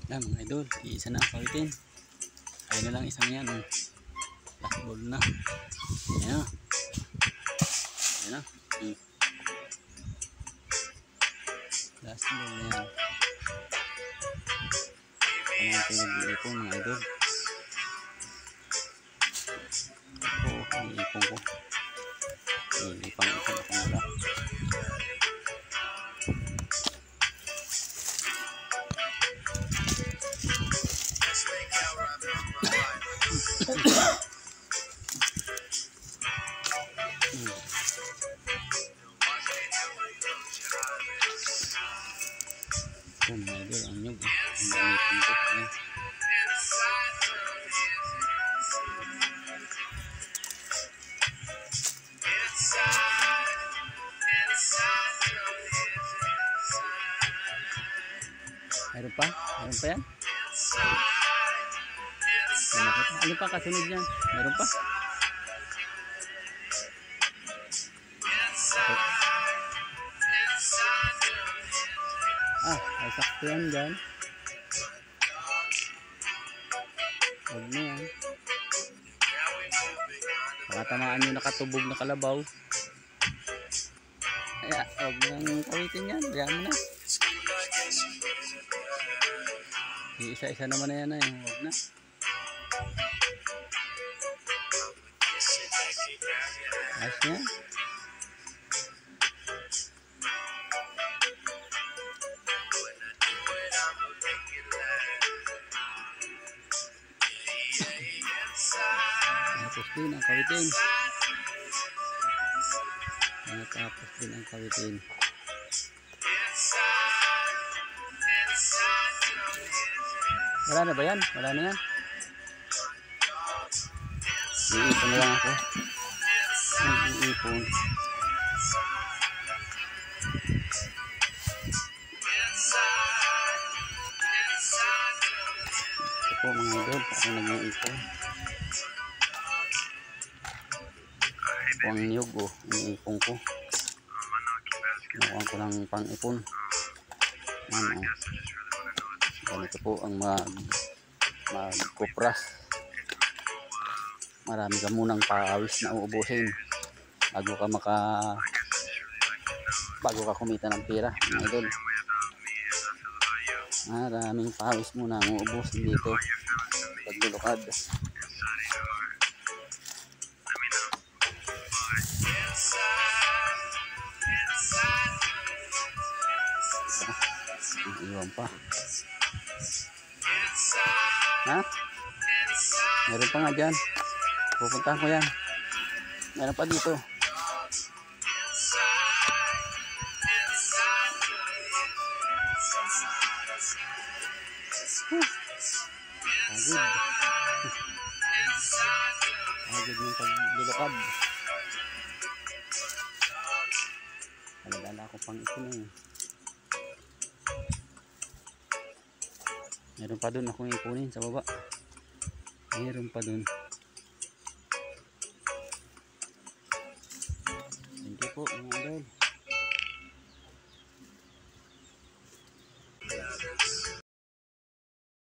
Yan mga idol, iisa na ang kawitin. Ayun na lang isang yan. Last ball na. Ayan na. Ayan na. Last ball na yan. Ayan ang pinag-iipon mga idol. Ito, iniipon ko. Ipang-ipon ako nila. Oh my God, ang nyug. Ang ipon ko. Ayan. Meron pa? Meron pa yan? Ano pa kasunod yan? Meron pa? Ay sakto yan dyan. Huwag na yan. Makatamaan yung nakatubog na kalabaw. Ay, huwag nang kawitin yan. Diyan mo na. Isa-isa naman na yan eh. Huwag na. Ayos na yan. Tapos din ang kawitin. Tapos din ang kawitin. Wala na ba yan? Wala na yan. Iipon na lang ako. Iipon. Ito po mga idol. Ako nag-iipon. Ito ang niyog oh. Iniipon ko. Nakuha ko ng pang-ipon. Ano oh. Ganito po ang magkupras. Marami ka munang pawis na uubusin bago ka kumita ng pera mga idol. Maraming pawis muna ang uubusin dito paglulukad. Iwan pa. Ha? Meron pa nga dyan. Pupuntahan ko yan. Meron pa dito. Agad. Agad yung paglulukad. Alala ko pang ito na eh. Meron pa dun akong ipunin sa baba. Meron pa dun. Thank you po mga idol.